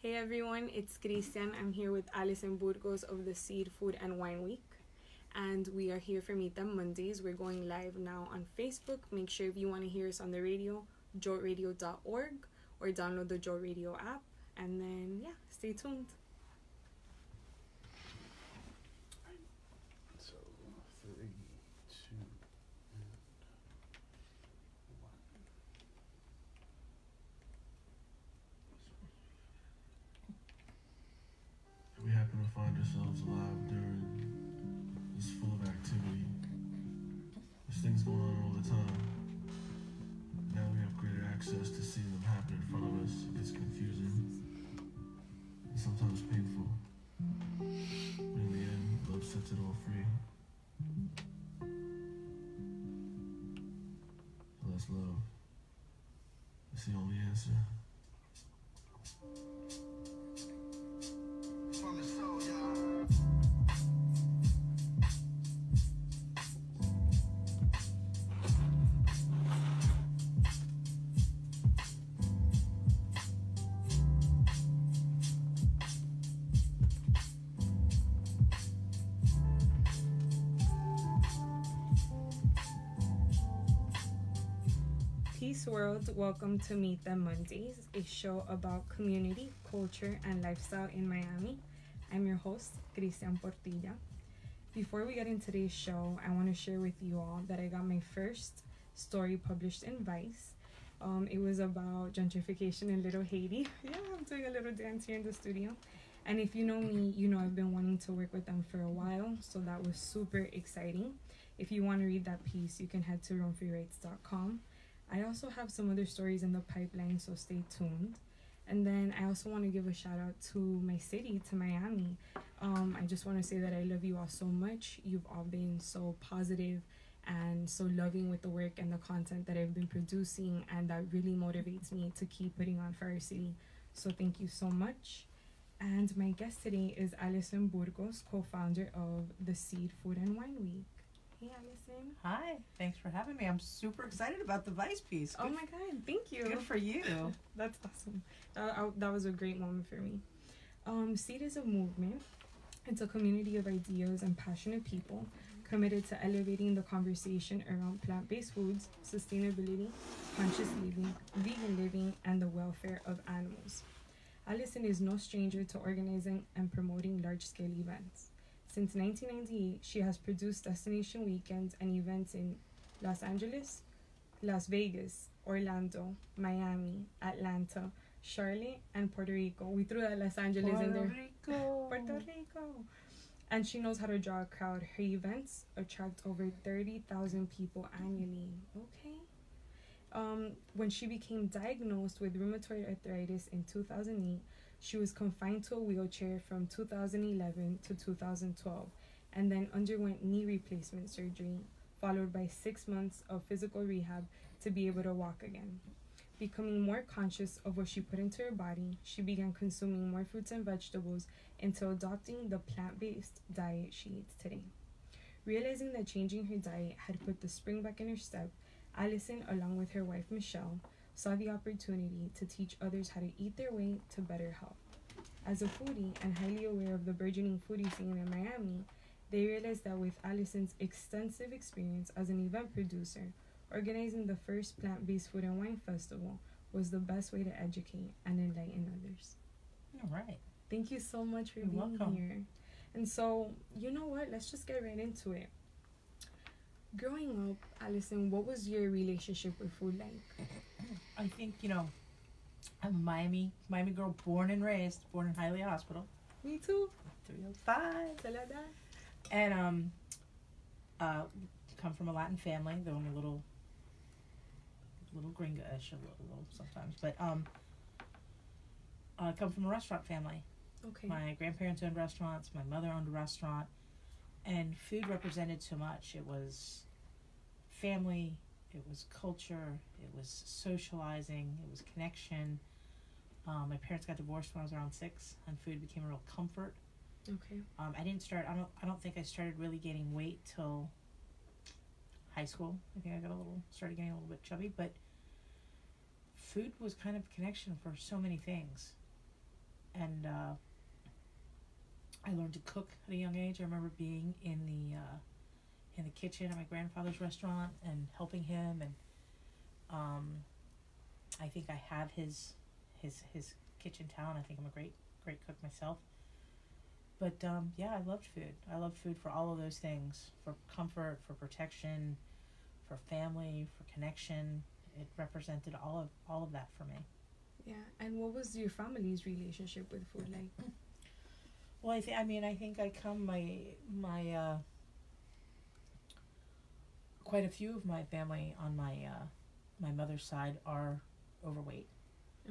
Hey everyone, it's Christian. I'm here with Alison Burgos of the Seed, Food and Wine Week. And we are here for Meet Them Mondays. We're going live now on Facebook. Make sure if you want to hear us on the radio, jotradio.org or download the Joe Radio app. And then, stay tuned. So, 3, 2, and 1. We happen to find ourselves alive during this full of activity. There's things going on all the time. Now we have greater access to seeing them happen in front of us. It gets confusing and sometimes painful. But in the end, love sets it all free. So that's love. It's the only answer. From the soul, y'all. Peace world, welcome to Meet Them Mondays, a show about community, culture, and lifestyle in Miami. I'm your host, Christian Portilla. Before we get into today's show, I want to share with you all that I got my first story published in Vice. It was about gentrification in Little Haiti. I'm doing a little dance here in the studio. And if you know me, you know I've been wanting to work with them for a while, so that was super exciting. If you want to read that piece, you can head to roamfreerights.com. I also have some other stories in the pipeline, so stay tuned. And then I also want to give a shout out to my city, to Miami. I just want to say that I love you all so much. You've all been so positive and so loving with the work and the content that I've been producing, and that really motivates me to keep putting on for our city. So thank you so much. And my guest today is Alison Burgos, co-founder of the Seed, Food and Wine Week. Hey, Alison. Hi, thanks for having me. I'm super excited about the Vice piece. Oh my God, thank you. Good for you. That's awesome. That was a great moment for me. Seed is a movement. It's a community of ideas and passionate people committed to elevating the conversation around plant-based foods, sustainability, conscious living, vegan living, and the welfare of animals. Alison is no stranger to organizing and promoting large-scale events. Since 1998, she has produced destination weekends and events in Los Angeles, Las Vegas, Orlando, Miami, Atlanta, Charlotte, and Puerto Rico. We threw that Los Angeles in there. Puerto Rico. And she knows how to draw a crowd. Her events attract over 30,000 people annually. Okay. When she became diagnosed with rheumatoid arthritis in 2008, she was confined to a wheelchair from 2011 to 2012 and then underwent knee replacement surgery, followed by 6 months of physical rehab to be able to walk again. Becoming more conscious of what she put into her body, she began consuming more fruits and vegetables until adopting the plant-based diet she eats today. Realizing that changing her diet had put the spring back in her step, Alison, along with her wife Michelle, saw the opportunity to teach others how to eat their way to better health. As a foodie and highly aware of the burgeoning foodie scene in Miami, they realized that with Alison's extensive experience as an event producer, organizing the first plant-based food and wine festival was the best way to educate and enlighten others. All right. Thank you so much for You're being welcome. here. And so, you know what? Let's just get right into it. Growing up, Alison, what was your relationship with food like? I think, I'm a Miami girl, born and raised, born in Hialeah Hospital. Me too. 305. Salada. And come from a Latin family, though I'm a little gringa-ish, a little sometimes. But I come from a restaurant family. Okay. My grandparents owned restaurants. My mother owned a restaurant. And food represented so much. It was family, it was culture, it was socializing, it was connection. My parents got divorced when I was around 6, and food became a real comfort. Okay. I don't think I started really gaining weight till high school. I think I started getting a little bit chubby, but food was kind of a connection for so many things. and I learned to cook at a young age. I remember being in the kitchen at my grandfather's restaurant and helping him, and I think I have his kitchen talent. I think I'm a great cook myself. But yeah, I loved food. I loved food for all of those things, for comfort, for protection, for family, for connection. It represented all of that for me. Yeah, and what was your family's relationship with food like? Well, I think I come my quite a few of my family on my mother's side are overweight.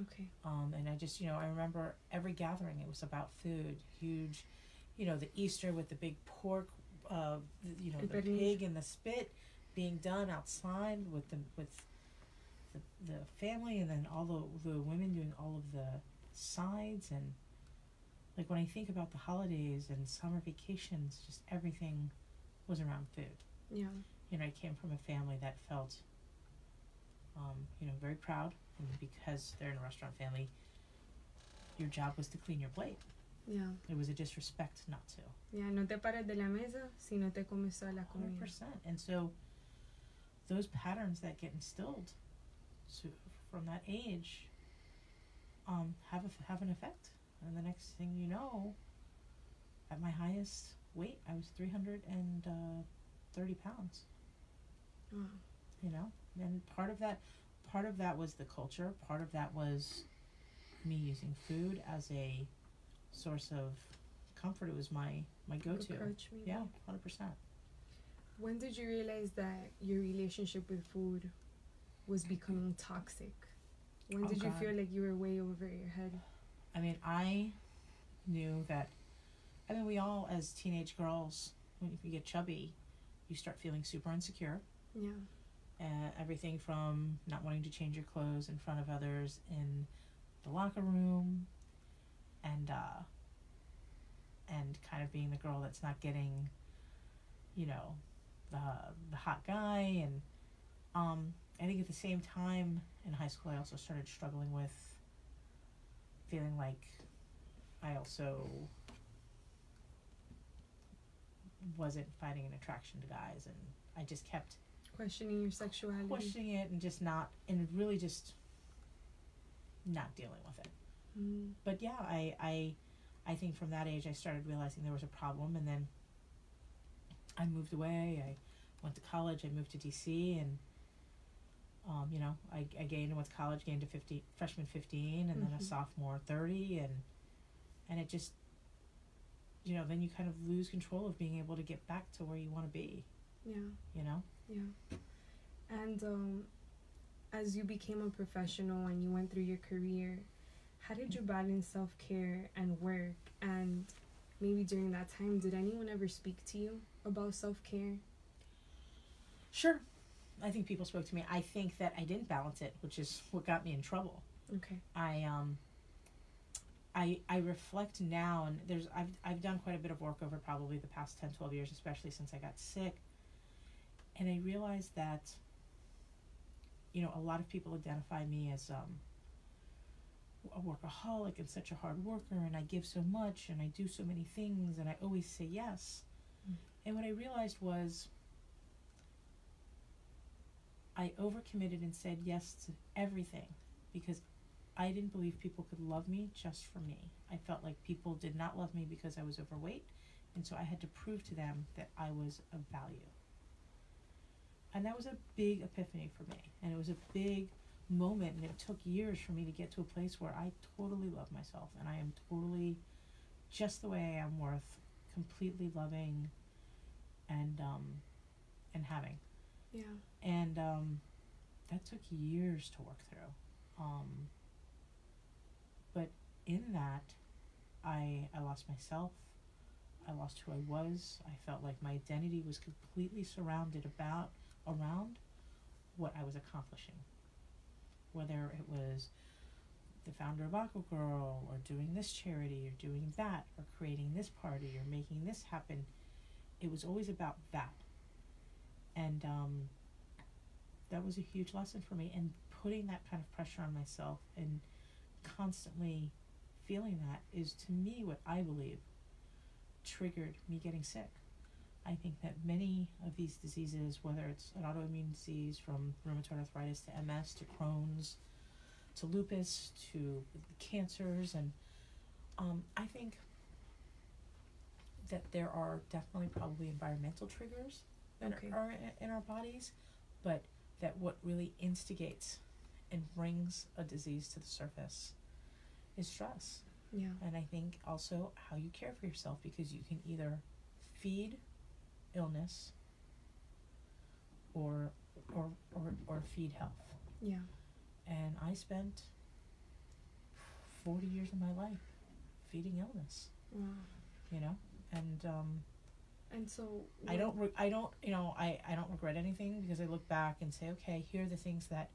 Okay. And I just, I remember every gathering it was about food. Huge, the Easter with the big pork, the pig and the spit being done outside with the family, and then all the women doing all of the sides. And like when I think about the holidays and summer vacations, just everything was around food. Yeah. I came from a family that felt very proud, and because they're in a restaurant family, your job was to clean your plate. Yeah. It was a disrespect not to. Yeah, no te pares de la mesa si no te comes toda la comida. 100%. And so those patterns that get instilled from that age have an effect. And the next thing you know, at my highest weight, I was 330 pounds. Wow. And part of that was the culture. Part of that was me using food as a source of comfort. It was my go-to. Approach, maybe. Yeah, 100%. When did you realize that your relationship with food was becoming toxic? When did you feel like you were way over your head? I knew that. We all, as teenage girls, when you get chubby, you start feeling super insecure. Yeah. Everything from not wanting to change your clothes in front of others in the locker room, and kind of being the girl that's not getting, the hot guy. And I think at the same time in high school, I also started struggling with feeling like I also wasn't finding an attraction to guys, and I just kept questioning your sexuality, questioning it, and really just not dealing with it. But yeah, I think from that age I started realizing there was a problem, and then I moved away. I went to college. I moved to DC, and I gained, went to college, gained a freshman 15, and then a sophomore 30, and it just, then you kind of lose control of being able to get back to where you want to be. Yeah. Yeah. And as you became a professional and you went through your career, how did you balance self-care and work? And maybe during that time, did anyone ever speak to you about self-care? Sure. I think people spoke to me. I think that I didn't balance it, which is what got me in trouble. Okay. I reflect now, and I've done quite a bit of work over probably the past 10, 12 years, especially since I got sick. And I realized that, a lot of people identify me as a workaholic and such a hard worker, and I give so much, and I do so many things, and I always say yes. And what I realized was I overcommitted and said yes to everything because I didn't believe people could love me just for me. I felt like people did not love me because I was overweight, and so I had to prove to them that I was of value. And that was a big epiphany for me, and it was a big moment, and it took years for me to get to a place where I totally love myself, and I am totally just the way I am, worth completely loving and having. Yeah. And that took years to work through. But in that, I lost myself. I lost who I was. I felt like my identity was completely surrounded around what I was accomplishing. Whether it was the founder of Aqua Girl, or doing this charity, or doing that, or creating this party, or making this happen. It was always about that. And that was a huge lesson for me. And putting that kind of pressure on myself and constantly feeling that is, to me, what I believe triggered me getting sick. I think that many of these diseases, whether it's an autoimmune disease from rheumatoid arthritis to MS to Crohn's to lupus to cancers, and I think that there are definitely probably environmental triggers that are in our bodies, but that what really instigates and brings a disease to the surface is stress. Yeah. And I think also how you care for yourself, because you can either feed illness or feed health. Yeah. And I spent 40 years of my life feeding illness. Wow. You know, and so I don't regret anything, because I look back and say, okay, here are the things that,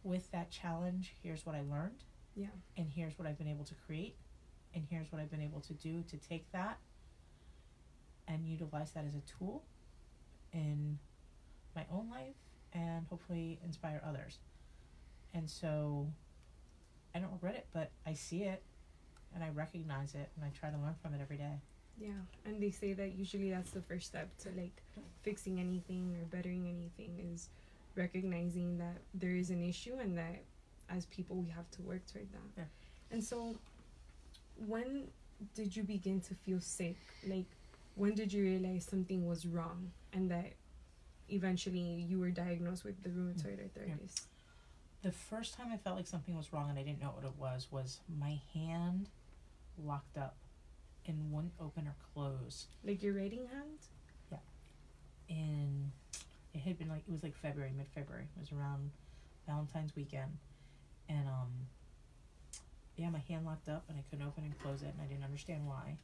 with that challenge, here's what I learned. Yeah. And here's what I've been able to create, and here's what I've been able to do to take that and utilize that as a tool in my own life and hopefully inspire others. And so I don't regret it, but I see it and I recognize it and I try to learn from it every day. Yeah, and they say that usually that's the first step to like fixing anything or bettering anything, is recognizing that there is an issue and that as people we have to work toward that. Yeah. And so when did you begin to feel sick? Like, when did you realize something was wrong and that eventually you were diagnosed with the rheumatoid arthritis? The first time I felt like something was wrong and I didn't know what it was my hand locked up and wouldn't open or close. Like your writing hand? Yeah. And it had been like, it was like February, mid-February. It was around Valentine's weekend. And, yeah, my hand locked up and I couldn't open and close it and I didn't understand why.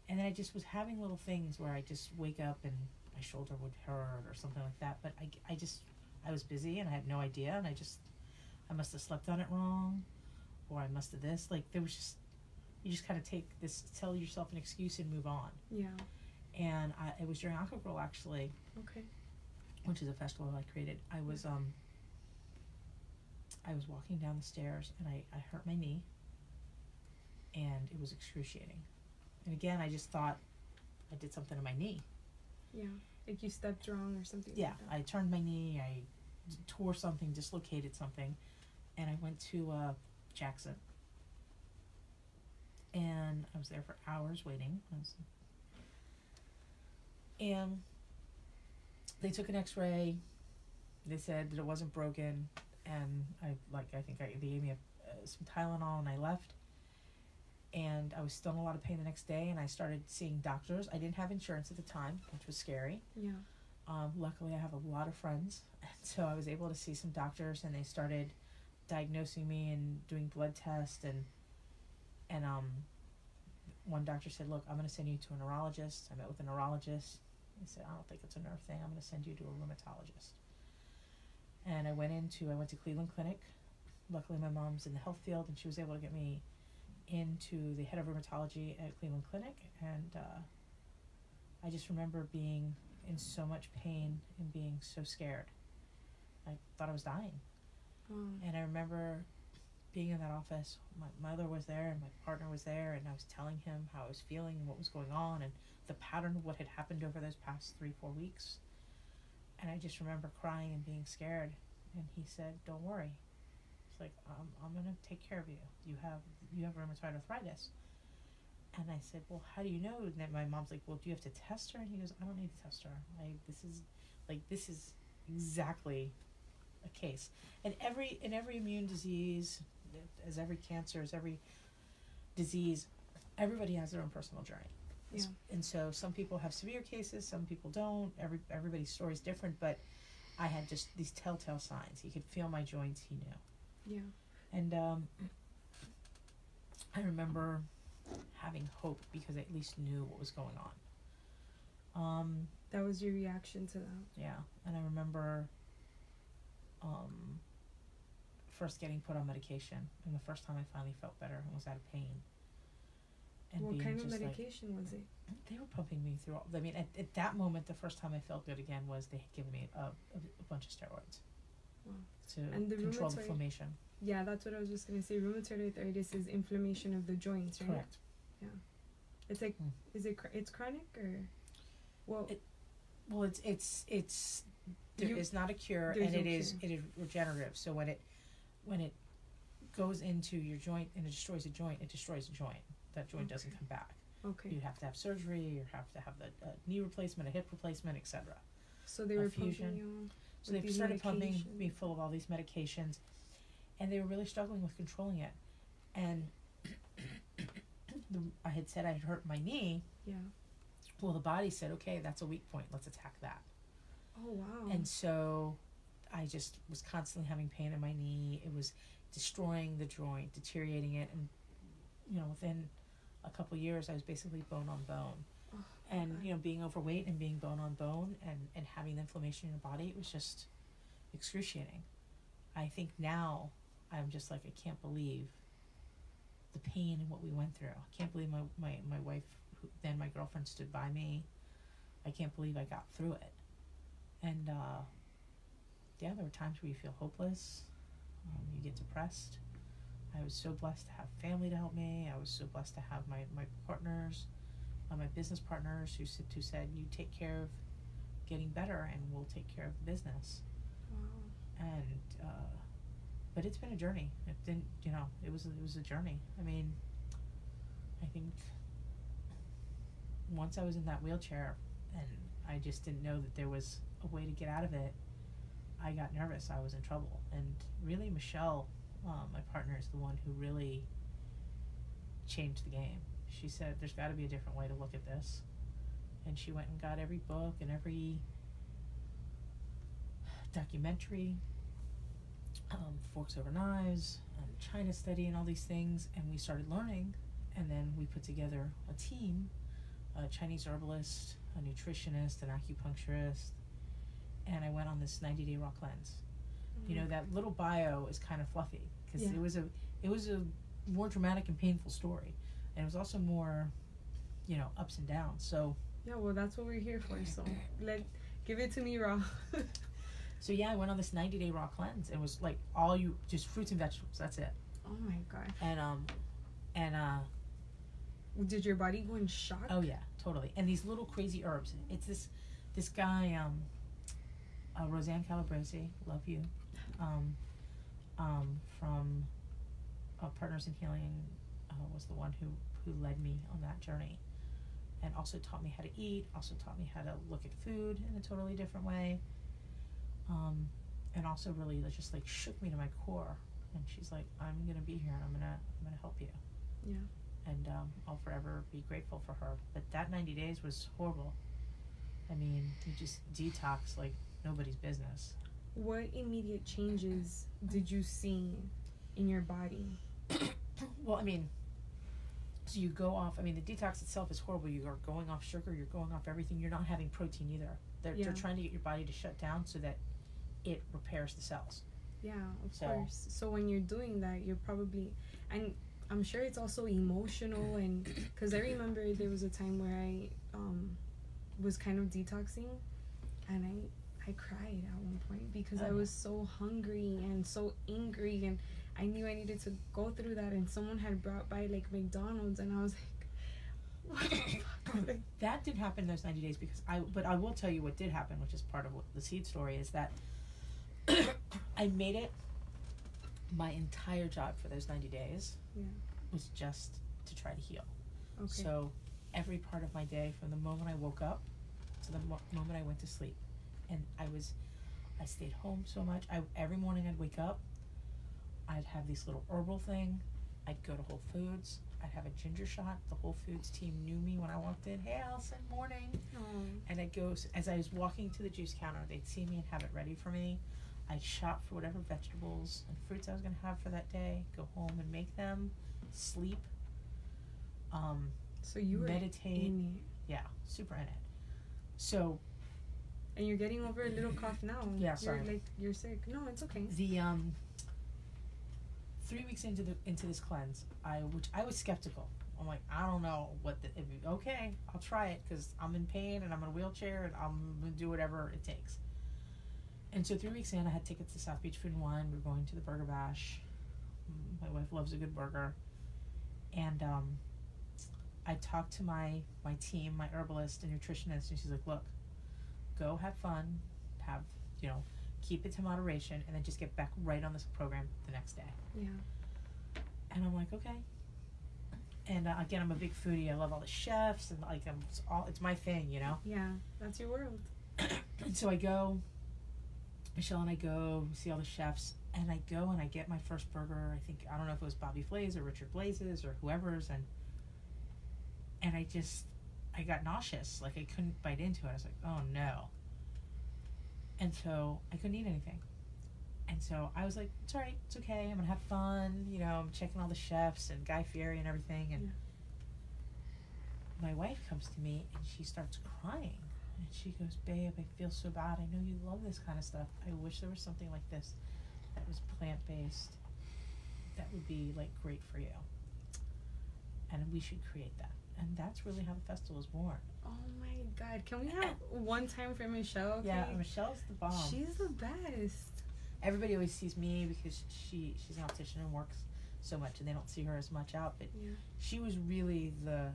And then I just was having little things where I just wake up and my shoulder would hurt or something like that. But I was busy and I had no idea, and I must have slept on it wrong, or I must have this. Like, there was just, you just kind of take this, tell yourself an excuse and move on. Yeah. And it was during Aqua Girl, actually. Okay. Which is a festival I created. I was walking down the stairs and I hurt my knee, and it was excruciating. And again, I just thought I did something to my knee. Yeah, like you stepped wrong or something. Yeah, like that. I turned my knee, I tore something, dislocated something, and I went to Jackson. And I was there for hours waiting. And they took an x-ray. They said that it wasn't broken, and they gave me some Tylenol, and I left. And I was still in a lot of pain the next day, and I started seeing doctors. I didn't have insurance at the time, which was scary. Yeah. Luckily, I have a lot of friends, and so I was able to see some doctors, and they started diagnosing me and doing blood tests, and one doctor said, "Look, I'm going to send you to a neurologist." I met with a neurologist. He said, "I don't think it's a nerve thing. I'm going to send you to a rheumatologist." And I went to Cleveland Clinic. Luckily, my mom's in the health field, and she was able to get me into the head of rheumatology at Cleveland Clinic. And I just remember being in so much pain and being so scared. I thought I was dying. And I remember being in that office. My mother was there and my partner was there, and I was telling him how I was feeling and what was going on and the pattern of what had happened over those past 3-4 weeks. And I just remember crying and being scared. And he said, "Don't worry." It's like, I'm going to take care of you. You have rheumatoid arthritis. And I said, "Well, how do you know?" And then my mom's like, "Well, do you have to test her?" And he goes, "I don't need to test her. This is exactly a case." And every immune disease, as every cancer, as every disease, everybody has their own personal journey. Yeah. And so some people have severe cases, some people don't. Everybody's story is different, but I had just these telltale signs. He could feel my joints, he knew. Yeah. And I remember having hope because I at least knew what was going on. That was your reaction to that? Yeah. And I remember first getting put on medication, and the first time I finally felt better and was out of pain. And what kind of just medication was it? They were pumping me through at that moment, the first time I felt good again was they had given me a bunch of steroids. Wow. To and the control rheumatoid, inflammation. Yeah, that's what I was just gonna say. Rheumatoid arthritis is inflammation of the joints, right? Correct. It's like, it's chronic or, well, Well, it's there is not a cure, and it is regenerative. So when it goes into your joint and it destroys a joint, it destroys a joint. That joint doesn't come back. okay. You have to have surgery. You have to have the knee replacement, a hip replacement, etc. So they were fusion. pumping you. So they started pumping me full of all these medications, and they were really struggling with controlling it. And I had said I had hurt my knee. Yeah. Well, the body said, okay, that's a weak point. Let's attack that. Oh wow. And so I just was constantly having pain in my knee. It was destroying the joint, deteriorating it. And, within a couple of years, I was basically bone on bone. Oh, And, being overweight and being bone on bone and having the inflammation in your body, it was just excruciating. I think now I'm just like, I can't believe the pain and what we went through. I can't believe my wife, who, then my girlfriend, stood by me. I can't believe I got through it. And there were times where you feel hopeless. You get depressed. I was so blessed to have family to help me. I was so blessed to have my partners, my business partners who said, you take care of getting better and we'll take care of the business. Wow. And but it's been a journey. It didn't, it was a journey. I mean, I think once I was in that wheelchair and I just didn't know that there was a way to get out of it, I got nervous. I was in trouble. And really, Michelle, my partner, is the one who really changed the game. She said, there's got to be a different way to look at this. And she went and got every book and every documentary, Forks Over Knives, China study, and all these things. And we started learning. And then we put together a team, a Chinese herbalist, a nutritionist, an acupuncturist. And I went on this 90-day raw cleanse. That little bio is kind of fluffy because it was a more dramatic and painful story, and it was also more, ups and downs. So yeah, well, that's what we're here for. So give it to me raw. So I went on this 90-day raw cleanse. It was like just fruits and vegetables. That's it. Oh my god. And did your body go in shock? Oh yeah, totally. And these little crazy herbs. It's this guy, Roseanne Calabrese, love you, from Partners in Healing, was the one who led me on that journey, and also taught me how to eat, also taught me how to look at food in a totally different way, and also really just like shook me to my core. And she's like, I'm gonna be here and I'm gonna help you. Yeah. And I'll forever be grateful for her. But that 90 days was horrible. I mean, you just detox like nobody's business. What immediate changes did you see in your body? Well, I mean, so you go off, the detox itself is horrible. You are going off sugar, you're going off everything. You're not having protein either. They're trying to get your body to shut down so that it repairs the cells. Yeah, of course. So when you're doing that, you're probably, and I'm sure it's also emotional, and because I remember there was a time where I was kind of detoxing, and I cried at one point because I was so hungry and so angry, and I knew I needed to go through that, and someone had brought by like McDonald's, and I was like, what the fuck? That did happen in those 90 days but I will tell you what did happen, which is part of what the seed story is, that I made it my entire job for those 90 days was just to try to heal. Okay. So every part of my day, from the moment I woke up to the moment I went to sleep, and I stayed home so much. Every morning I'd wake up, I'd have this little herbal thing, I'd go to Whole Foods, I'd have a ginger shot. The Whole Foods team knew me when I walked in. Hey, Alison, morning. And I'd go, as I was walking to the juice counter, they'd see me and have it ready for me. I'd shop for whatever vegetables and fruits I was going to have for that day, go home and make them, sleep, so you meditate. In it. Yeah, super in it. So, and you're getting over a little cough now. Yeah, sorry. You're sick. No, it's okay. The 3 weeks into this cleanse, which I was skeptical. I'm like, I don't know okay, I'll try it because I'm in pain and I'm in a wheelchair and I'm gonna do whatever it takes. And so 3 weeks in, I had tickets to South Beach Food and Wine. We're going to the Burger Bash. My wife loves a good burger. And I talked to my team, my herbalist and nutritionist, and she's like, look, go have fun, have, keep it to moderation, and then just get back right on this program the next day. Yeah. And I'm like, okay. And again, I'm a big foodie. I love all the chefs, and like it's my thing, Yeah, that's your world. And so I go, Michelle and I go see all the chefs, and I go and I get my first burger. I don't know if it was Bobby Flay's or Richard Blazes or whoever's, and I got nauseous. Like I couldn't bite into it. I was like, oh no. And so I couldn't eat anything. And so I was like, it's all right, it's okay, I'm gonna have fun, I'm checking all the chefs and Guy Fieri and everything, and my wife comes to me and she starts crying, and she goes, babe, I feel so bad, I know you love this kind of stuff, I wish there was something like this that was plant-based that would be like great for you, and we should create that. And that's really how the festival was born. Oh my God, can we have one time for Michelle? Okay? Yeah, Michelle's the bomb. She's the best. Everybody always sees me because she's an optician and works so much, and they don't see her as much out, but she was really the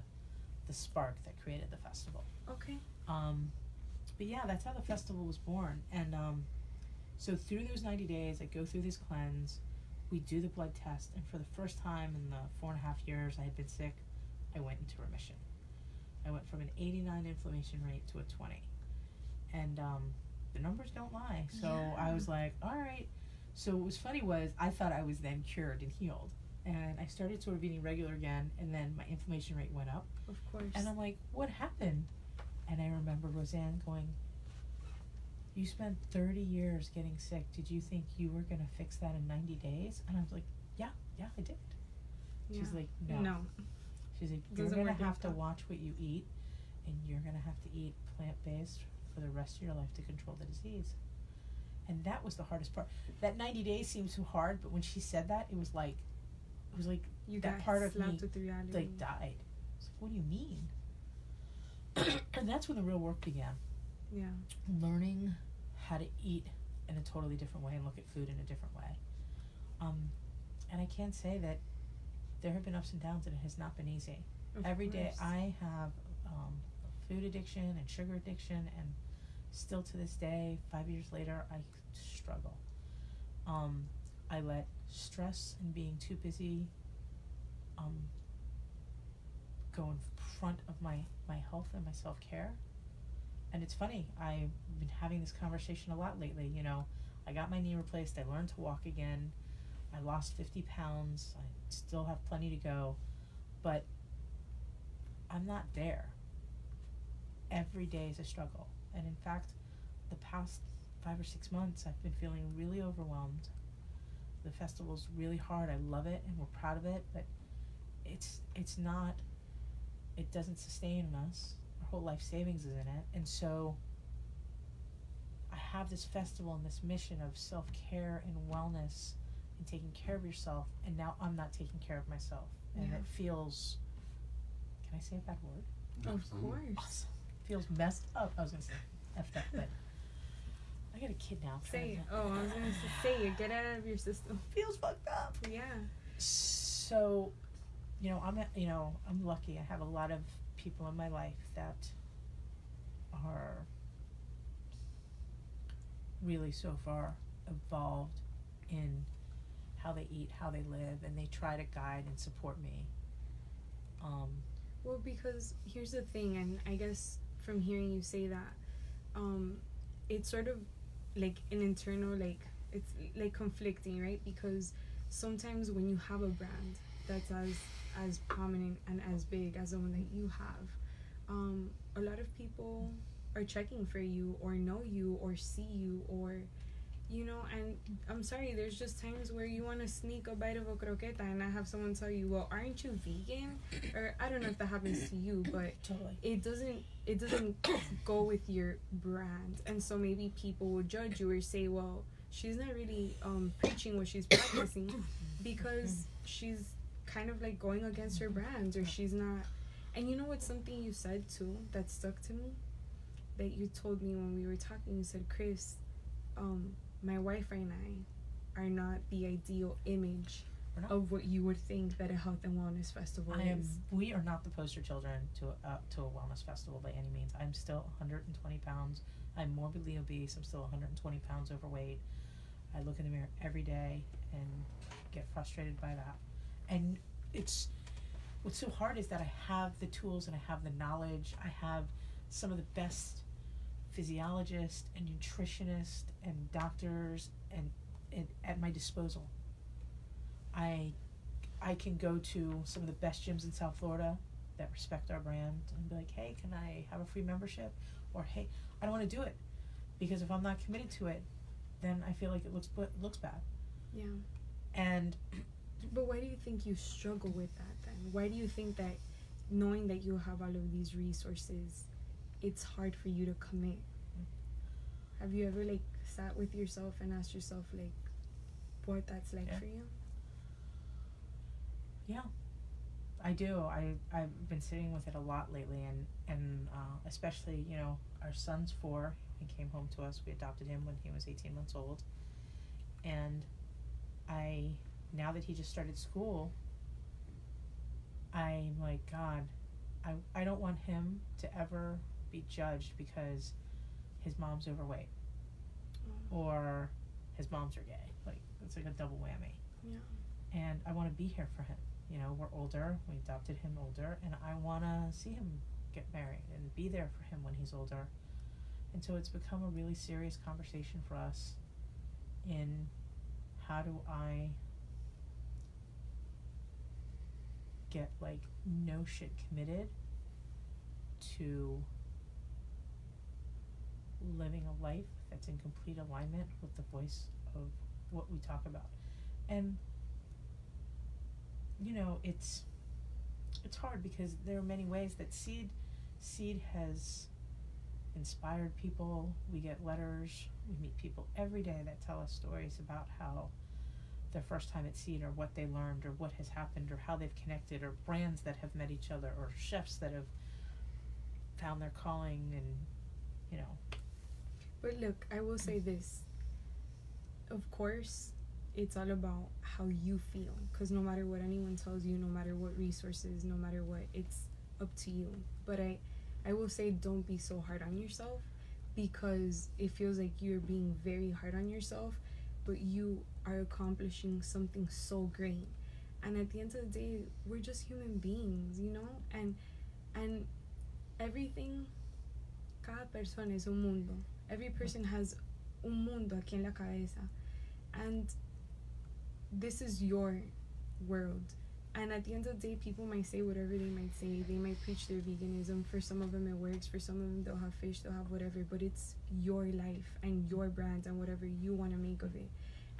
spark that created the festival. Okay. But yeah, that's how the festival was born. And so through those 90 days, I go through this cleanse, we do the blood test, and for the first time in the 4.5 years I had been sick, I went into remission. I went from an 89 inflammation rate to a 20. And the numbers don't lie. So I was like, all right. So what was funny was I thought I was then cured and healed. And I started sort of eating regular again, and then my inflammation rate went up. Of course. And I'm like, what happened? And I remember Roseanne going, you spent 30 years getting sick. Did you think you were going to fix that in 90 days? And I was like, yeah, I did. She's like, no. She's like, you're going to have to watch what you eat, and you're going to have to eat plant-based for the rest of your life to control the disease. And that was the hardest part. That 90 days seemed too hard, but when she said that, it was like you that part of me with reality. like died. I was like, what do you mean? And that's when the real work began. Yeah. Learning how to eat in a totally different way and look at food in a different way. And I can't say that there have been ups and downs, and it has not been easy. Every day I have food addiction and sugar addiction, and still to this day, 5 years later, I struggle. I let stress and being too busy go in front of my health and my self-care. And it's funny, I've been having this conversation a lot lately. I got my knee replaced, I learned to walk again, I lost 50 pounds, I still have plenty to go, but I'm not there. Every day is a struggle. And in fact, the past 5 or 6 months, I've been feeling really overwhelmed. The festival's really hard. I love it, and we're proud of it, but it's not, it doesn't sustain us. Our whole life savings is in it. And so I have this festival and this mission of self-care and wellness and taking care of yourself, and now I'm not taking care of myself. And it feels, can I say a bad word? Of course. Awesome. Feels messed up. I was gonna say effed up, but I got a kid now. Say it. Oh, I was gonna say it. Get it out of your system. Feels fucked up. Yeah. So, I'm lucky. I have a lot of people in my life that are really so far evolved in how they eat, how they live, and they try to guide and support me. Well, because here's the thing, and I guess from hearing you say that, it's sort of like an internal, like, it's like conflicting, right? Because sometimes when you have a brand that's as prominent and as big as the one that you have, a lot of people are checking for you or know you or see you, or and I'm sorry, there's just times where you want to sneak a bite of a croqueta and I have someone tell you, well, aren't you vegan? Or I don't know if that happens to you, but Totally. it doesn't go with your brand. And so maybe people will judge you or say, well, she's not really preaching what she's practicing because she's kind of like going against her brand, or she's not. And you know what's something you said too that stuck to me, that you told me when we were talking? You said, Chris, my wife and I are not the ideal image of what you would think that a health and wellness festival is. We are not the poster children to a wellness festival by any means. I'm still 120 pounds. I'm morbidly obese. I'm still 120 pounds overweight. I look in the mirror every day and get frustrated by that. And what's so hard is that I have the tools and I have the knowledge. I have some of the best physiologists and nutritionists and doctors and at my disposal. I can go to some of the best gyms in South Florida that respect our brand and be like, hey, can I have a free membership? Or, hey, I don't want to do it because if I'm not committed to it, then I feel like it looks bad. Yeah. And but why do you think you struggle with that then? Why do you think that knowing that you have all of these resources, it's hard for you to commit? Have you ever sat with yourself and asked yourself what that's like for you? Yeah, I do. I've been sitting with it a lot lately, and especially, our son's 4. He came home to us. We adopted him when he was 18 months old. And now that he just started school, I'm like, God, I don't want him to ever be judged because his mom's overweight or his moms are gay. It's like a double whammy. Yeah. And I want to be here for him. We're older. We adopted him older, and I want to see him get married and be there for him when he's older. And so it's become a really serious conversation for us in how do I get no shit committed to living a life that's in complete alignment with the voice of what we talk about. And it's hard because there are many ways that Seed has inspired people. We get letters, we meet people every day that tell us stories about how their first time at Seed or what they learned or what has happened or how they've connected or brands that have met each other or chefs that have found their calling and But look, I will say this. Of course, it's all about how you feel, because no matter what anyone tells you, no matter what resources, no matter what, it's up to you. But I will say, don't be so hard on yourself, because it feels like you're being very hard on yourself, but you are accomplishing something so great. And at the end of the day, we're just human beings, and everything, cada persona es un mundo. Every person has un mundo aquí en la cabeza, and this is your world. And at the end of the day, people might say whatever they might say. They might preach their veganism. For some of them it works. For some of them they'll have fish, they'll have whatever. But it's your life and your brand and whatever you want to make of it.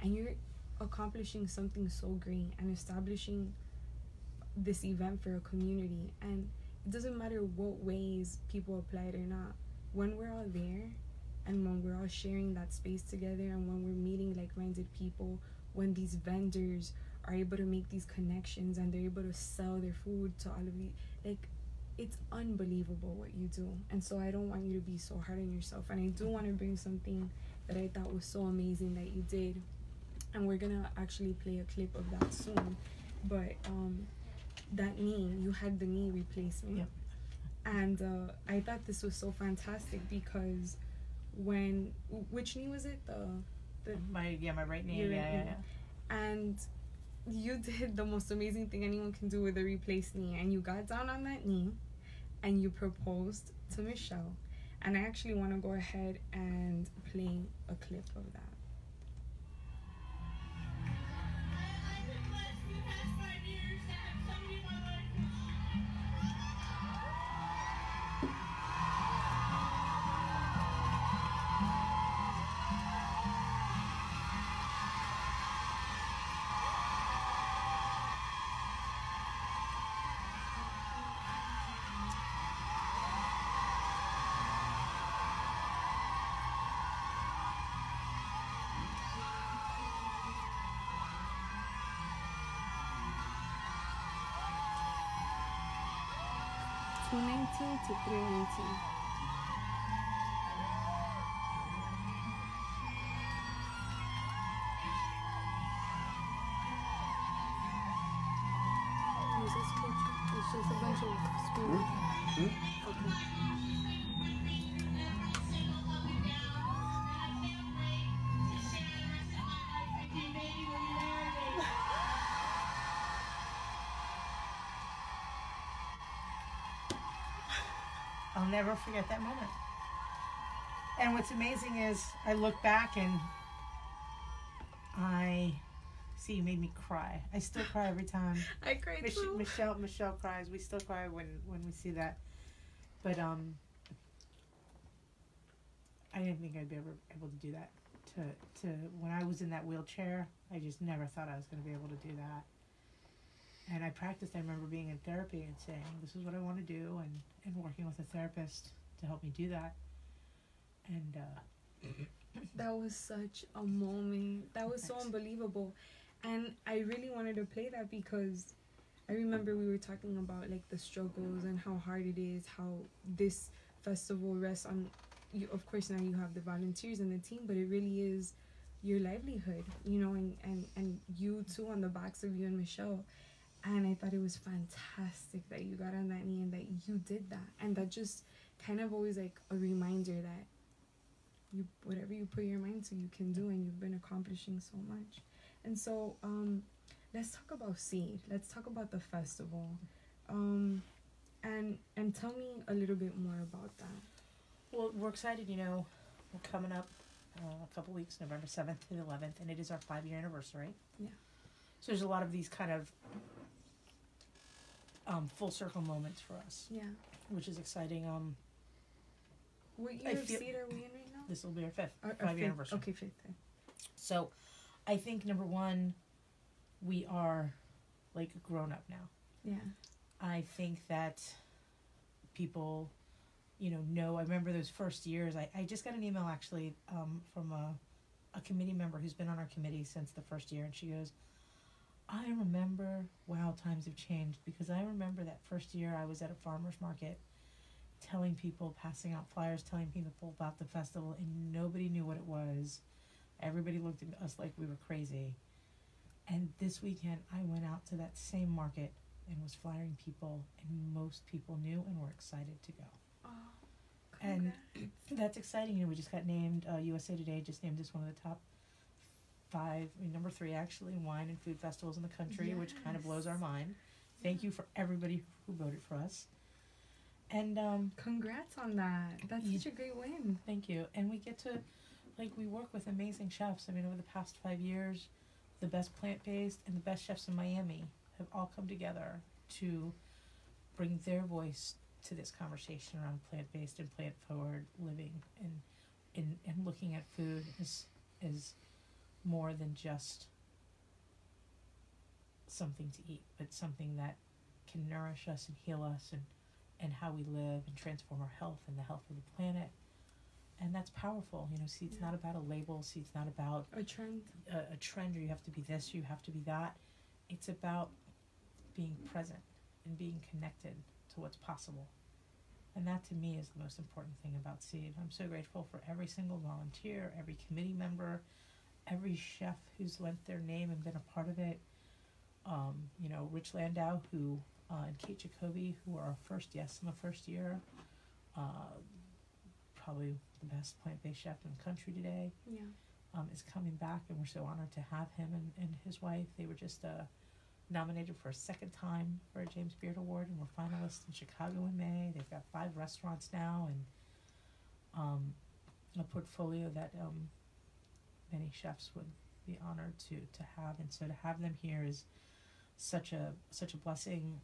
And you're accomplishing something so great and establishing this event for a community. And it doesn't matter what ways people apply it or not. When we're all there and when we're all sharing that space together and when we're meeting like-minded people, when these vendors are able to make these connections and they're able to sell their food to all of the, it's unbelievable what you do. And so I don't want you to be so hard on yourself. And I do want to bring something that I thought was so amazing that you did, and we're gonna actually play a clip of that soon. But that knee, you had the knee replacement. Yep. And I thought this was so fantastic because which knee was it? My right knee. Yeah. And you did the most amazing thing anyone can do with a replaced knee, and you got down on that knee and you proposed to Michelle. And I actually want to go ahead and play a clip of that. From 19 to 319. I'll never forget that moment. And what's amazing is I look back and see, you made me cry. I still cry every time. I cried too. Michelle cries. We still cry when we see that. But I didn't think I'd be ever able to do that. To when I was in that wheelchair, I just never thought I was going to be able to do that. And I practiced. I remember being in therapy and saying, "This is what I want to do," and working with a therapist to help me do that. And that was such a moment. That was so unbelievable. And I really wanted to play that because I remember we were talking about like the struggles and how hard it is, how this festival rests on you. Of course, now you have the volunteers and the team, but it really is your livelihood, you know, and you too on the backs of you and Michelle. And I thought it was fantastic that you got on that knee and that you did that. And that just kind of always like a reminder that you, whatever you put your mind to, you can do, and you've been accomplishing so much. And so let's talk about Seed. Let's talk about the festival. And tell me a little bit more about that. Well, we're excited, you know, we're coming up a couple weeks, November 7th to the 11th, and it is our 5-year anniversary. Yeah. So there's a lot of these kind of full circle moments for us. Yeah. Which is exciting. What year of Seed are we in right now? This will be our 5th, Our 5-year anniversary. Okay, 5th. So I think, number one, we are like grown up now. Yeah. I think that people, you know, I remember those first years. I just got an email actually from a committee member who's been on our committee since the first year, and she goes, I remember, wow, times have changed, because I remember that first year I was at a farmer's market telling people, passing out flyers, telling people about the festival, and nobody knew what it was. Everybody looked at us like we were crazy. And this weekend I went out to that same market and was flyering people, and most people knew and were excited to go. Oh, and that's exciting. You know, we just got named, USA Today just named us one of the top 5, number 3 actually, wine and food festivals in the country, yes. Which kind of blows our mind. Thank you for everybody who voted for us. And congrats on that. That's such a great win. Thank you. And we get to, like, we work with amazing chefs. I mean, over the past 5 years, the best plant-based and the best chefs in Miami have all come together to bring their voice to this conversation around plant-based and plant-forward living, and looking at food as more than just something to eat, but something that can nourish us and heal us, and how we live and transform our health and the health of the planet. And that's powerful. You know, see, it's not about a label. See, it's not about a trend. A trend, or you have to be this, or you have to be that. It's about being present and being connected to what's possible. And that, to me, is the most important thing about Seed. I'm so grateful for every single volunteer, every committee member, every chef who's lent their name and been a part of it. You know, Rich Landau, who and Kate Jacoby, who were our first guests in the first year. Probably the best plant-based chef in the country today. Yeah. Is coming back, and we're so honored to have him and his wife. They were just nominated for a second time for a James Beard Award, and we're finalists in Chicago in May. They've got 5 restaurants now, and a portfolio that many chefs would be honored to have. And so to have them here is such a blessing.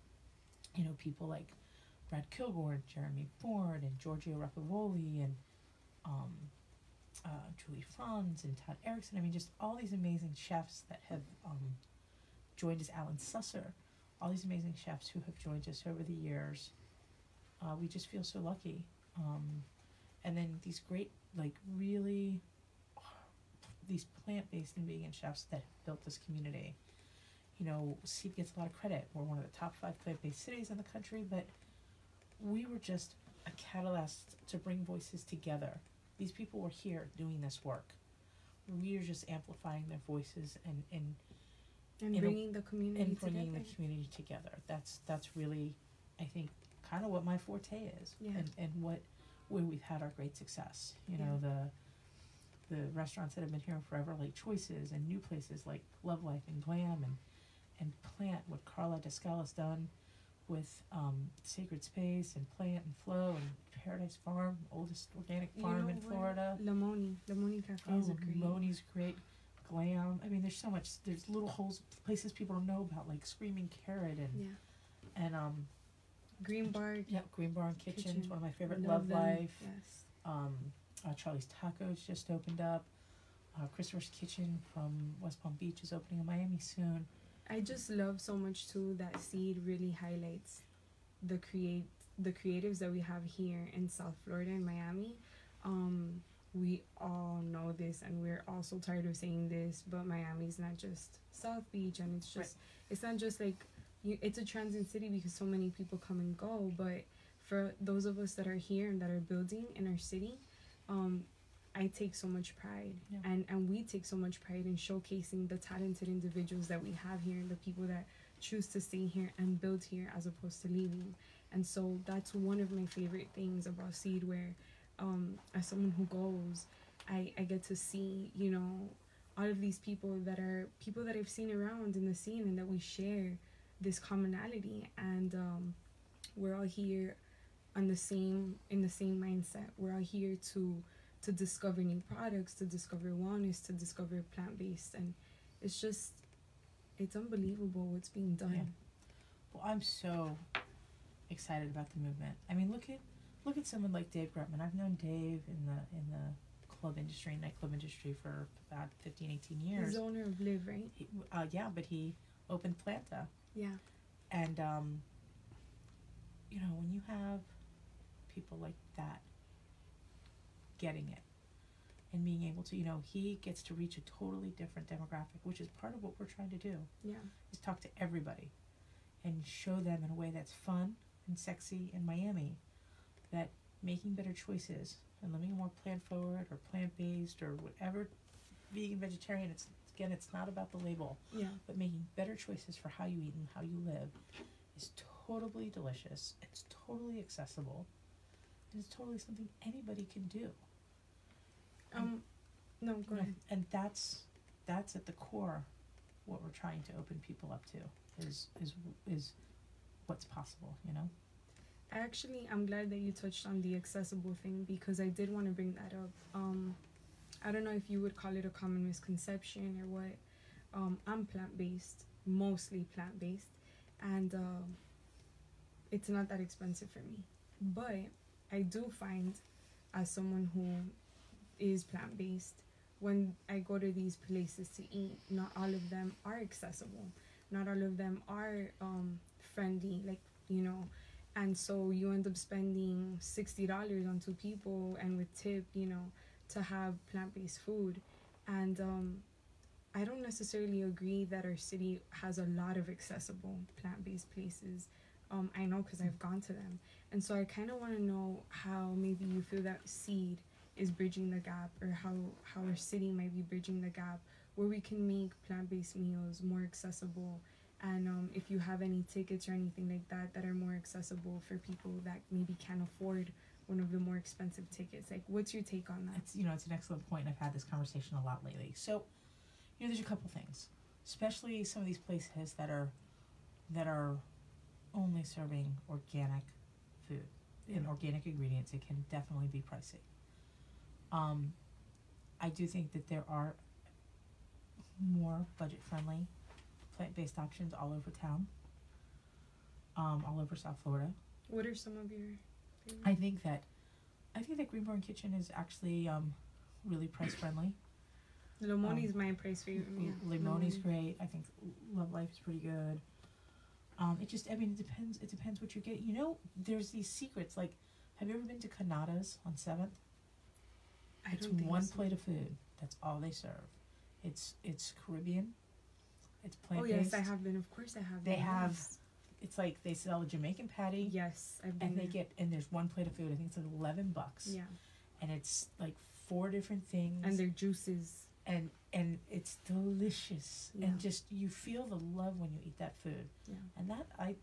You know, people like Brad Kilgore, Jeremy Ford, and Giorgio Rapavoli, and Julie Franz, and Todd Erickson. I mean, just all these amazing chefs that have joined us. Alan Susser, all these amazing chefs who have joined us over the years. We just feel so lucky. And then these great, like, really, these plant-based and vegan chefs that have built this community. You know, Seed gets a lot of credit. We're one of the top 5 plant-based cities in the country, but we were just a catalyst to bring voices together. These people were here doing this work. We are just amplifying their voices and bringing the community together. That's really, I think, kind of what my forte is, and where we've had our great success. You know, the restaurants that have been here forever, like Choices, and new places like Love Life and Glam and Plant, what Carla Descala's done with Sacred Space and Plant and Flow and Paradise Farm, oldest organic farm in Florida. Limoni Cafe is great. Limoni's great. Glam. I mean, there's so much. There's little holes, places people don't know about, like Screaming Carrot and Green Bar. Yeah, Green Bar Kitchen is one of my favorite. Love them. Life. Yes. Charlie's Tacos just opened up. Christopher's Kitchen from West Palm Beach is opening in Miami soon. I just love so much too that Seed really highlights the creatives that we have here in South Florida and Miami. We all know this, and we're all so tired of saying this, but Miami's not just South Beach, and it's just it's not just like it's a transit city because so many people come and go. But for those of us that are here and that are building in our city, I take so much pride, and we take so much pride in showcasing the talented individuals that we have here, and the people that choose to stay here and build here as opposed to leaving. And so that's one of my favorite things about Seed, where as someone who goes, I get to see, you know, all of these people that I've seen around in the scene, and that we share this commonality, and we're all here in the same mindset. We're all here to discover new products, to discover wellness, to discover plant-based, and it's unbelievable what's being done. Yeah. Well, I'm so excited about the movement. I mean, look at someone like Dave Grutman. I've known Dave in the nightclub industry for about 15, 18 years. He's the owner of Live, right? But he opened Planta. Yeah. And you know, when you have people like that getting it and being able to, you know, he gets to reach a totally different demographic, which is part of what we're trying to do. Yeah. Is talk to everybody and show them in a way that's fun and sexy in Miami, that making better choices and living more plant forward or plant based or whatever, vegan, vegetarian, it's not about the label. Yeah. But making better choices for how you eat and how you live is totally delicious. It's totally accessible. And it's totally something anybody can do. No, go ahead. And that's at the core what we're trying to open people up to is what's possible, you know? I'm glad that you touched on the accessible thing, because I did want to bring that up. I don't know if you would call it a common misconception or what. I'm plant-based, mostly plant-based, and it's not that expensive for me. But I do find, as someone who is plant-based, when I go to these places to eat, not all of them are accessible. Not all of them are friendly, like, you know. And so you end up spending $60 on 2 people, and with tip, you know, to have plant-based food. And I don't necessarily agree that our city has a lot of accessible plant-based places. I know because I've gone to them. And so I kind of want to know how maybe you feel that Seed is bridging the gap, or how our city might be bridging the gap, where we can make plant-based meals more accessible. And if you have any tickets or anything like that are more accessible for people that maybe can't afford one of the more expensive tickets. Like, what's your take on that? It's an excellent point, and I've had this conversation a lot lately. So, you know, there's a couple things, especially some of these places that are only serving organic food and organic ingredients. It can definitely be pricey. I do think that there are more budget-friendly plant-based options all over town, all over South Florida. What are some of your favorites? I think that Green Barn Kitchen is actually really price-friendly. Limoni's my price favorite meal. Limoni's great. I think Love Life is pretty good. It depends what you're getting. You know, there's these secrets. Like, have you ever been to Canada's on 7th? It's one plate of food. That's all they serve. It's Caribbean. It's plant-based. Oh yes, I have been. Of course, I have. They have. It's like they sell a Jamaican patty. Yes, I've been. And there's one plate of food. I think it's like $11. Yeah. And it's like 4 different things. And their juices. And it's delicious. Yeah. And just you feel the love when you eat that food. Yeah. And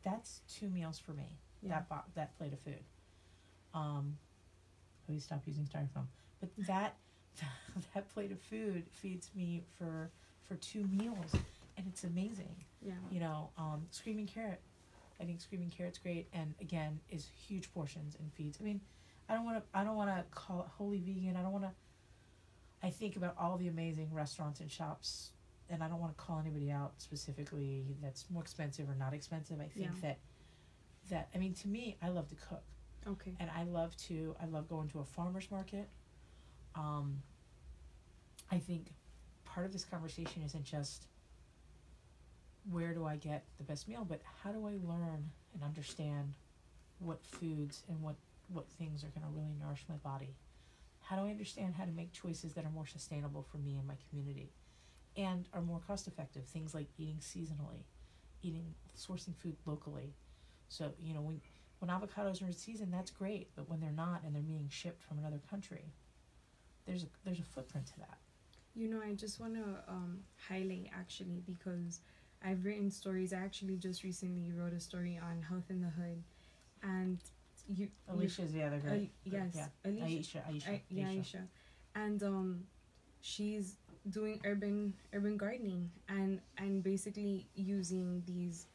that's 2 meals for me. Yeah. that plate of food. Please stop using styrofoam. But that plate of food feeds me for 2 meals, and it's amazing. Yeah. You know, screaming carrot. I think screaming carrot's great, and again, is huge portions and feeds. I mean, I don't want to call it wholly vegan. I think about all the amazing restaurants and shops, and I don't want to call anybody out specifically that's more expensive or not expensive. I think that I mean, to me, I love to cook. Okay. And I love going to a farmer's market. I think part of this conversation isn't just where do I get the best meal, but how do I learn and understand what foods and what things are going to really nourish my body? How do I understand how to make choices that are more sustainable for me and my community and are more cost effective? Things like eating seasonally, sourcing food locally. So, you know, when avocados are in season, that's great, but when they're not and they're being shipped from another country, there's a footprint to that. You know, I just want to highlight, actually, because I've written stories. I actually just recently wrote a story on Health in the Hood, and Alicia's the other girl. Yes, yeah. Aisha. And she's doing urban gardening and basically using these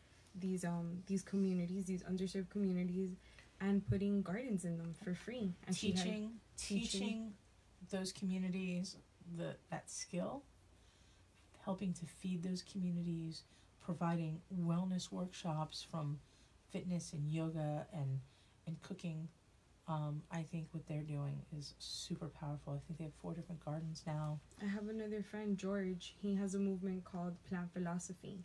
communities, these underserved communities, and putting gardens in them for free, and teaching those communities that skill, helping to feed those communities, providing wellness workshops from fitness and yoga and cooking. I think what they're doing is super powerful. I think they have 4 different gardens now. I have another friend, George. He has a movement called Plant Philosophy,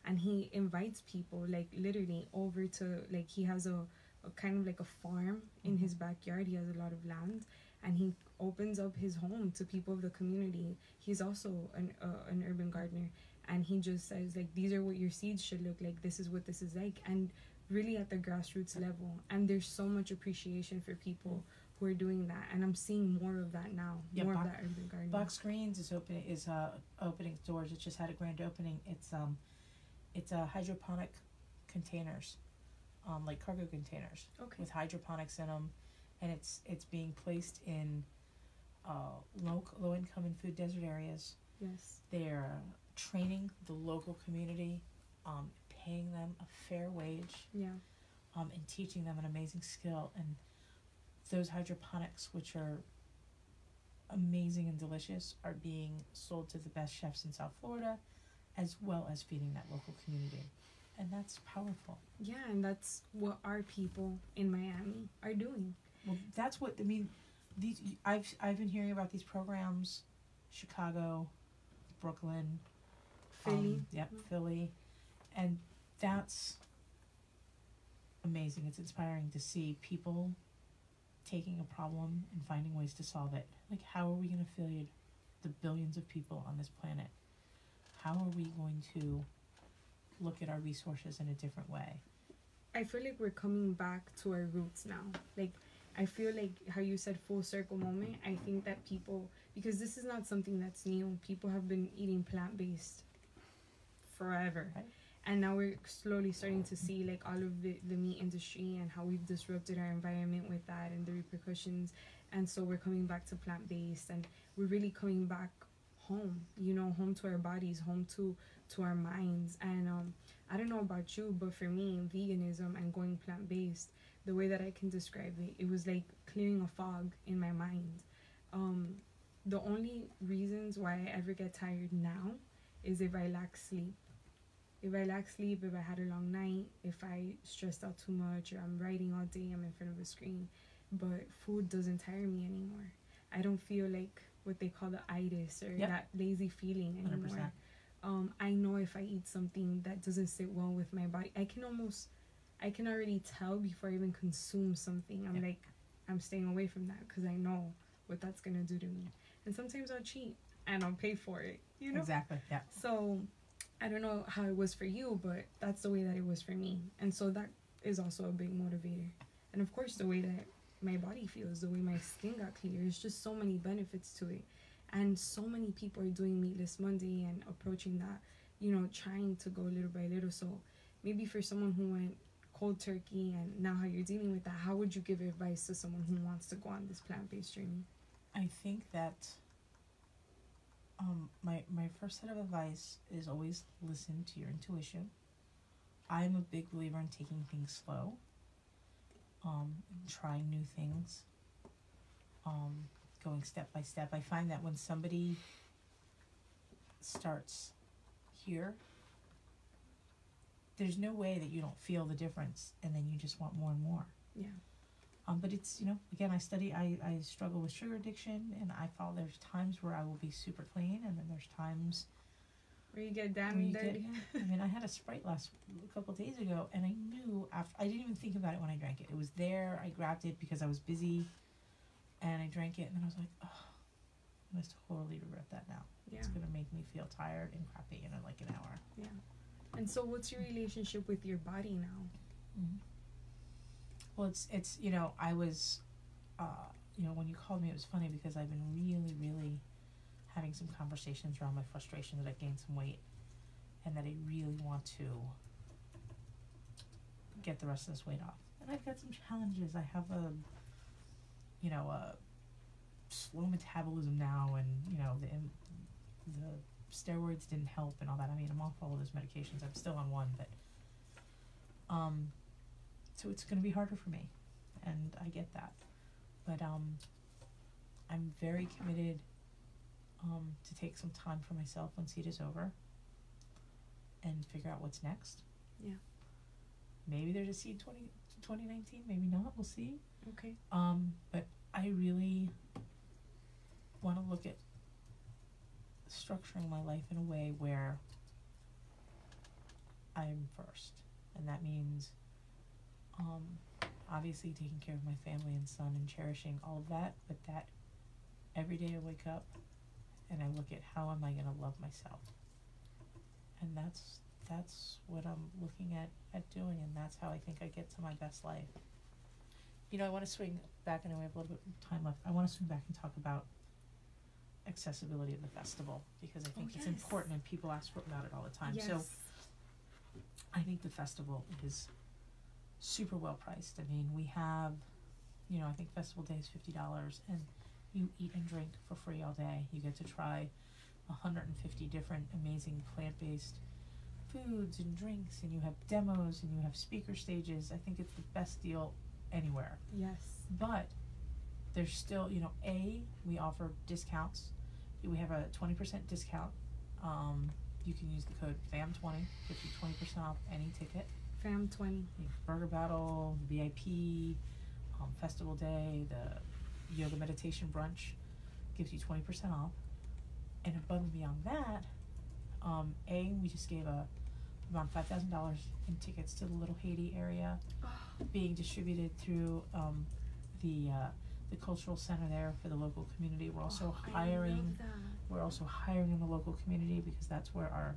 and he invites people, like, literally over to, like, he has a kind of like a farm in his backyard. He has a lot of land, and he opens up his home to people of the community. He's also an urban gardener, and he just says, like, these are what your seeds should look like. This is what this is like, and really at the grassroots level. And there's so much appreciation for people who are doing that, and I'm seeing more of that now. More of that urban gardening. Box Greens is opening doors. It just had a grand opening. It's hydroponic containers, like cargo containers, with hydroponics in them, and it's being placed in low income and food desert areas. Yes. They're training the local community, paying them a fair wage. Yeah. And teaching them an amazing skill, and those hydroponics, which are amazing and delicious, are being sold to the best chefs in South Florida, as well as feeding that local community. And that's powerful. Yeah, and that's what our people in Miami are doing. Well, that's what I mean. I've been hearing about these programs, Chicago, Brooklyn, Philly. Philly, and that's amazing. It's inspiring to see people taking a problem and finding ways to solve it. Like, how are we going to feed the billions of people on this planet? How are we going to look at our resources in a different way? I feel like we're coming back to our roots now. Like, I feel like how you said full circle moment. I think that people, because this is not something that's new, people have been eating plant-based forever. Right. And now we're slowly starting to see, like, all of the meat industry and how we've disrupted our environment with that and the repercussions. And so we're coming back to plant-based, and we're really coming back home, you know, home to our bodies, home to our minds. And I don't know about you, but for me, veganism and going plant-based, the way that I can describe it, it was like clearing a fog in my mind. The only reasons why I ever get tired now is if I lack sleep. If I had a long night, if I stressed out too much, or I'm writing all day, I'm in front of a screen. But food doesn't tire me anymore. I don't feel like what they call the itis or that lazy feeling anymore. 100%. I know if I eat something that doesn't sit well with my body, I can already tell before I even consume something. I'm like, I'm staying away from that because I know what that's going to do to me. And sometimes I'll cheat and I'll pay for it, you know? Exactly, yeah. So I don't know how it was for you, but that's the way that it was for me. And so that is also a big motivator. And of course, the way that my body feels, the way my skin got clear, there's just so many benefits to it. And so many people are doing Meatless Monday and approaching that, you know, trying to go little by little. So maybe for someone who went cold turkey and now how you're dealing with that, how would you give advice to someone who wants to go on this plant-based journey? I think that my first set of advice is always listen to your intuition. I'm a big believer in taking things slow, trying new things, going step by step. I find that when somebody starts here, there's no way that you don't feel the difference and then you just want more and more. Yeah. But it's, again, I struggle with sugar addiction, and I found there's times where I will be super clean, and then there's times where you get down and dirty. I had a Sprite a couple of days ago, and I knew I didn't even think about it when I drank it. It was there, I grabbed it because I was busy, and I drank it, and then I was like, oh, I must totally regret that now. Yeah. It's going to make me feel tired and crappy in like an hour. Yeah. And so what's your relationship with your body now? Mm-hmm. Well, it's I was, when you called me, it was funny because I've been really, really having some conversations around my frustration that I've gained some weight and that I really want to get the rest of this weight off. And I've got some challenges. I have a slow metabolism now, and, the steroids didn't help and all that. I mean, I'm off all of those medications. I'm still on one, but, so it's going to be harder for me, and I get that. But I'm very committed to take some time for myself when CETA is over and figure out what's next. Yeah. Maybe there's a seed 2019, maybe not, we'll see. Okay. But I really want to look at structuring my life in a way where I'm first, and that means obviously taking care of my family and son and cherishing all of that, but that every day I wake up and I look at how am I going to love myself, and that's what I'm looking at doing, and that's how I think I get to my best life. I want to swing back, and I have a little bit of time left. I want to swing back and talk about accessibility of the festival, because I think it's important, and people ask about it all the time. Yes. So I think the festival is super well priced. I mean, we have, I think festival day is $50, and you eat and drink for free all day. You get to try 150 different amazing plant-based foods and drinks, and you have demos, and you have speaker stages. I think it's the best deal anywhere. Yes. But there's still, we offer discounts. We have a 20% discount. You can use the code FAM20, gives you 20% off any ticket. FAM20. Burger Battle, VIP, Festival Day, the Yoga Meditation Brunch gives you 20% off. And above and beyond that, we just gave around $5,000 in tickets to the Little Haiti area, being distributed through the cultural center there for the local community. We're also hiring. We're also hiring in the local community, because that's where our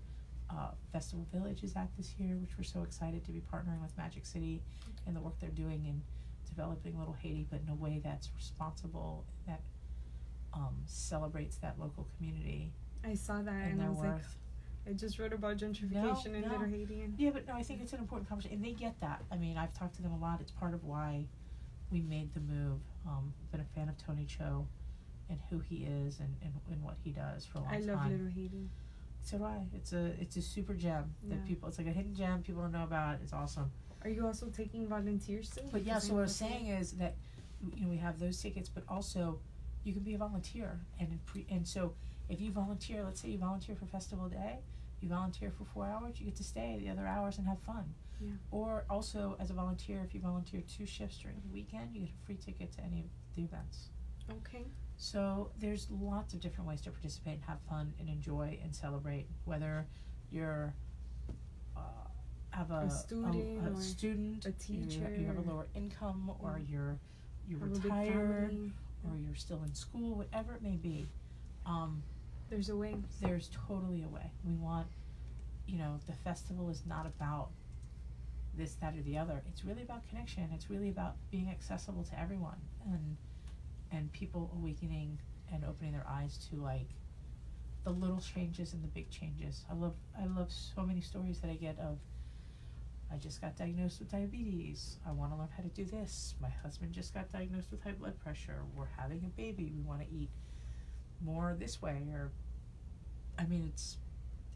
festival village is at this year, which we're so excited to be partnering with Magic City and the work they're doing in developing Little Haiti, but in a way that's responsible, that celebrates that local community. I saw that and I was like, I just wrote about gentrification in Little Haiti. Yeah, but no, I think it's an important conversation, and they get that. I mean, I've talked to them a lot. It's part of why we made the move. Been a fan of Tony Cho and who he is and what he does for a long time. I love Little Haiti. So do I. It's a super gem that it's like a hidden gem people don't know about. It's awesome. Are you also taking volunteers too? But yeah, so what I was saying is that we have those tickets, but also you can be a volunteer, and so if you volunteer, let's say you volunteer for Festival Day, you volunteer for 4 hours, you get to stay the other hours and have fun. Yeah. Or also as a volunteer, if you volunteer 2 shifts during the weekend, you get a free ticket to any of the events. Okay. So there's lots of different ways to participate and have fun and enjoy and celebrate, whether you're have a student, a teacher, you have a lower income, or you're retired, or you're still in school, whatever it may be. There's a way. There's totally a way. We want, the festival is not about this, that, or the other. It's really about connection. It's really about being accessible to everyone, and people awakening and opening their eyes to like the little changes and the big changes. I love so many stories that I get of I just got diagnosed with diabetes. I want to learn how to do this. My husband just got diagnosed with high blood pressure. We're having a baby. We want to eat more this way. Or, I mean, it's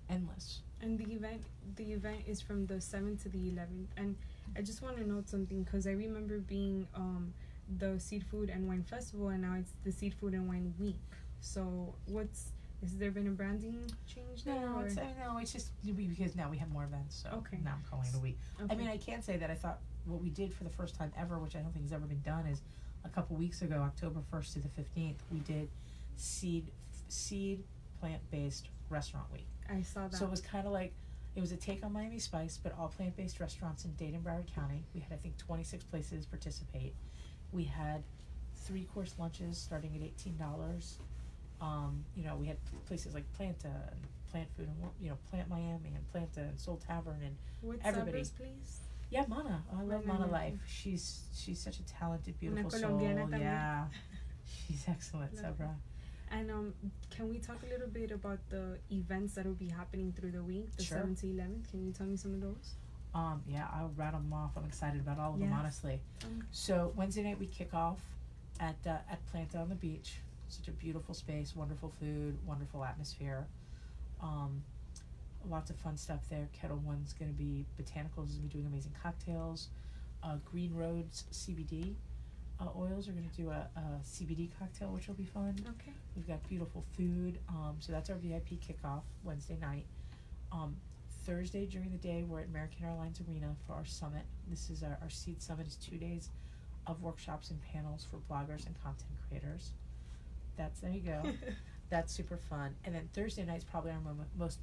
endless. And the event is from the 7th to the 11th. And I just want to note something, because I remember being the Seafood and Wine Festival, and now it's the Seafood and Wine Week. So has there been a branding change there? No, it's just because now we have more events. So Okay. now I'm calling it a week. Okay. I mean, I can say that I thought what we did for the first time ever, which I don't think has ever been done, is a couple weeks ago, October 1st to the 15th, we did seed plant-based restaurant week. I saw that. So it was kind of like, it was a take on Miami Spice, but all plant-based restaurants in Dade and Broward County. We had, I think, 26 places participate. We had 3-course lunches starting at $18. We had places like Planta and Plant Food and, Plant Miami and Planta and Soul Tavern and What's everybody. Sabra's place? Yeah, Mana. I love Mana Mana. Life. She's such a talented, beautiful Una soul. colombiana también. Yeah. She's excellent, Love Sabra. And can we talk a little bit about the events that will be happening through the week, the Sure. 7th to 11th? Can you tell me some of those? Yeah, I'll rattle them off. I'm excited about all of them, Yes. honestly. So Wednesday night we kick off at Planta on the beach. Such a beautiful space, wonderful food, wonderful atmosphere. Lots of fun stuff there. Kettle One's going to be botanicals, is going to be doing amazing cocktails. Green Roads CBD oils are going to do a CBD cocktail, which will be fun. Okay. We've got beautiful food. So that's our VIP kickoff Wednesday night. Thursday during the day, we're at American Airlines Arena for our summit. This is our Seed Summit is 2 days of workshops and panels for bloggers and content creators. There you go. That's super fun. And then Thursday night's probably our most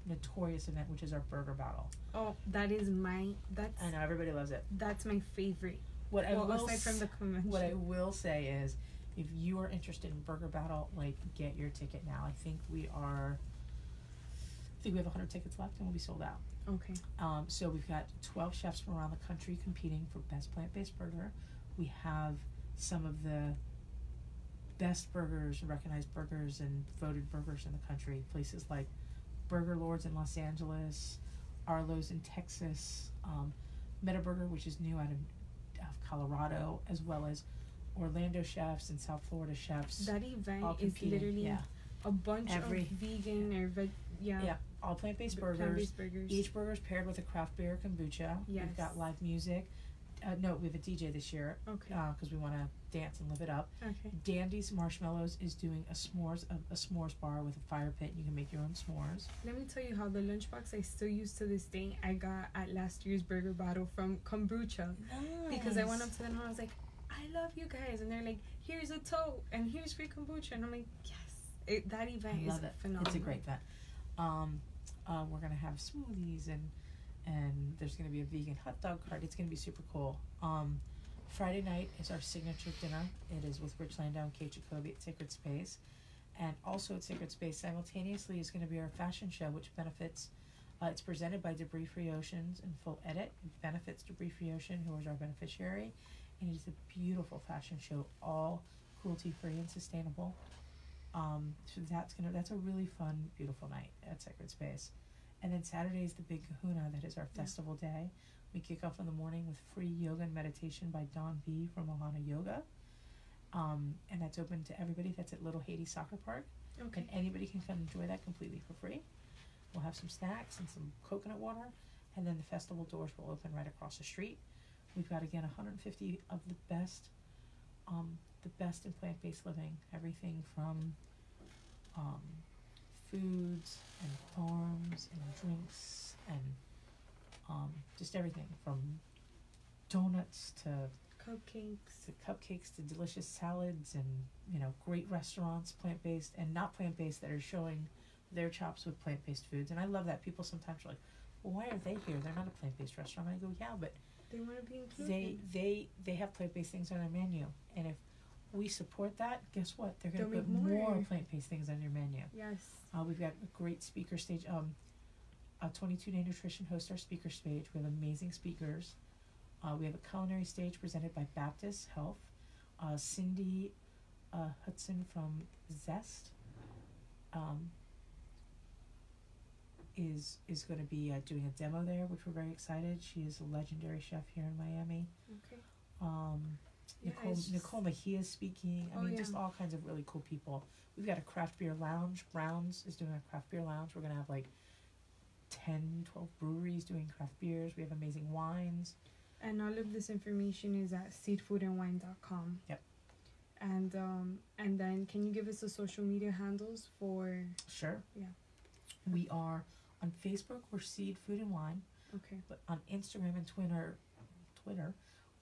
notorious event, which is our burger battle. Oh, that is I know everybody loves it. That's my favorite. Aside from the convention. What I will say is, if you are interested in burger battle, get your ticket now. I think we have 100 tickets left, and we'll be sold out. Okay. So we've got 12 chefs from around the country competing for best plant-based burger. We have some of the best burgers, recognized burgers, and voted burgers in the country. Places like Burger Lords in Los Angeles, Arlo's in Texas, Metaburger, which is new out of Colorado, as well as Orlando chefs and South Florida chefs. That event all is competing. literally a bunch of vegan or all plant-based burgers. Plant-based burgers. Each burger is paired with a craft beer kombucha. Yes. We've got live music. No, we have a DJ this year. Okay. Because we want to dance and live it up. Okay. Dandy's Marshmallows is doing a s'mores bar with a fire pit. You can make your own s'mores. Let me tell you how the lunchbox I still use to this day I got at last year's burger battle from Kombucha. Nice. Because I went up to them and I was like, I love you guys. And they're like, here's a tote and here's free kombucha. And I'm like, yes. That event is phenomenal. It's a great event. We're going to have smoothies and there's going to be a vegan hot dog cart. It's going to be super cool. Friday night is our signature dinner. It is with Rich Landau and Kate Jacoby at Sacred Space. And also at Sacred Space simultaneously is going to be our fashion show, which benefits, it's presented by Debris Free Oceans and Full Edit. It benefits Debris Free Ocean, who is our beneficiary. And it is a beautiful fashion show, all cruelty-free and sustainable. So that's a really fun, beautiful night at Sacred Space. And then Saturday is the Big Kahuna. That is our festival day. We kick off in the morning with free yoga and meditation by Dawn B from Ohana Yoga. And that's open to everybody. That's at Little Haiti Soccer Park. Okay. And anybody can come enjoy that completely for free. We'll have some snacks and some coconut water. And then the festival doors will open right across the street. We've got, again, 150 of the best in plant-based living. Everything from foods and farms and drinks and just everything from donuts to cupcakes to delicious salads and great restaurants, plant-based and not plant-based, that are showing their chops with plant-based foods. And I love that. People sometimes are like, well, why are they here? They're not a plant-based restaurant. I go, yeah, but they want to be included. They have plant-based things on their menu, and if we support that, guess what? They're going to They'll put make more plant-based things on your menu. Yes. We've got a great speaker stage. 22 Day Nutrition hosts our speaker stage. We have amazing speakers. We have a culinary stage presented by Baptist Health. Cindy Hudson from Zest. is going to be doing a demo there, which we're very excited. She is a legendary chef here in Miami. Okay. Nicole Mejia is speaking. I mean, just all kinds of really cool people. We've got a craft beer lounge. Browns is doing a craft beer lounge. We're going to have like 10, 12 breweries doing craft beers. We have amazing wines. And all of this information is at seedfoodandwine.com. Yep. And then can you give us the social media handles for... Sure. Yeah. We are on Facebook, we're Seed Food and Wine. Okay. But on Instagram and Twitter,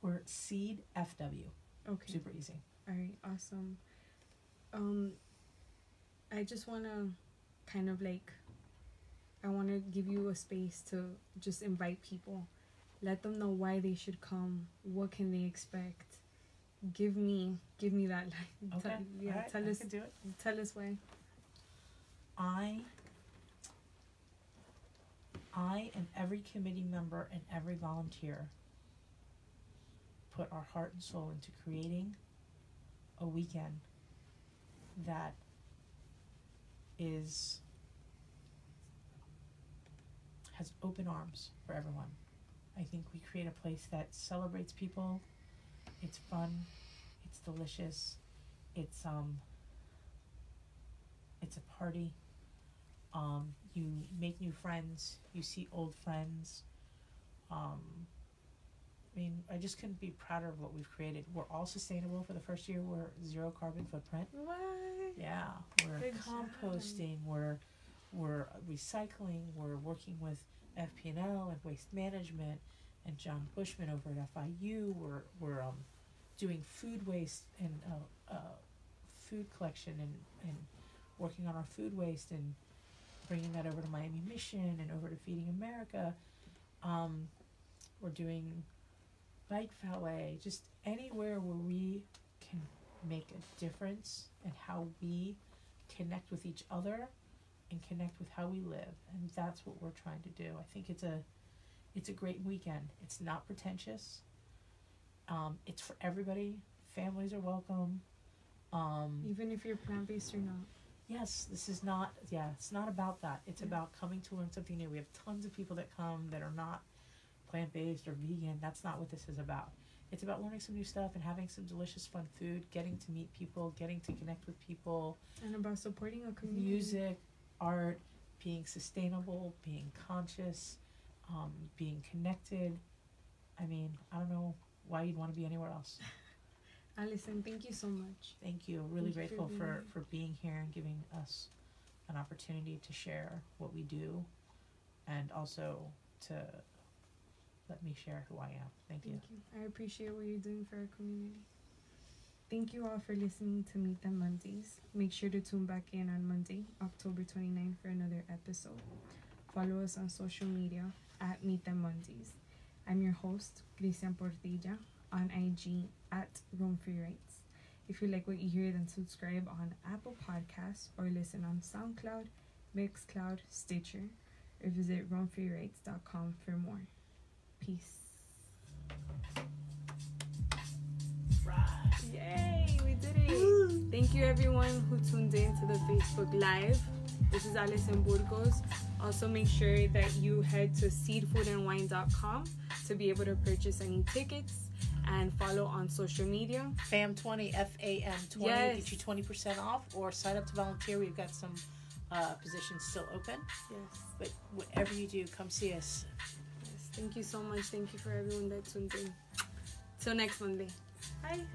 we're Seed FW. Okay. Super easy. All right, awesome. I just want to kind of like, I want to give you a space to just invite people. Let them know why they should come. What can they expect? Give me that. Okay. Right. Tell us. Do it. Tell us why. I and every committee member and every volunteer put our heart and soul into creating a weekend that has open arms for everyone. I think we create a place that celebrates people. It's fun, it's delicious, it's a party. You make new friends, you see old friends. I mean, I just couldn't be prouder of what we've created. We're all sustainable for the first year. We're zero carbon footprint. What? Yeah, we're Good composting, we're recycling, we're working with FP&L and waste management and John Bushman over at FIU. We're doing food waste and food collection and working on our food waste and bringing that over to Miami Mission and over to Feeding America. We're doing bike valet, just anywhere where we can make a difference in how we connect with each other and connect with how we live. And that's what we're trying to do. I think it's a great weekend. It's not pretentious. It's for everybody. Families are welcome. Even if you're plant-based or not. Yes, it's not about that. It's about coming to learn something new. We have tons of people that come that are not plant-based or vegan. That's not what this is about. It's about learning some new stuff and having some delicious, fun food, getting to meet people, getting to connect with people. And about supporting a community. Music, art, being sustainable, being conscious, being connected. I mean, I don't know why you'd want to be anywhere else. Alison, thank you so much. Thank you. Really Thank you grateful for for being here and giving us an opportunity to share what we do and also to let me share who I am. Thank you. I appreciate what you're doing for our community. Thank you all for listening to Meet Them Mondays. Make sure to tune back in on Monday, October 29th for another episode. Follow us on social media at Meet Them Mondays. I'm your host, Cristian Portilla, on IG at Room Free Rights. If you like what you hear, then subscribe on Apple Podcasts or listen on SoundCloud, Mixcloud, Stitcher, or visit roamfreerights.com for more. Peace. Right. Yay, we did it. Woo. Thank you everyone who tuned in to the Facebook Live. This is Alison Burgos. Also make sure that you head to seedfoodandwine.com to be able to purchase any tickets and follow on social media. FAM20, FAM20, yes. Get you 20% off or sign up to volunteer. We've got some positions still open. Yes. But whatever you do, come see us. Yes. Thank you so much. Thank you for everyone that tuned in. Till next Monday. Bye.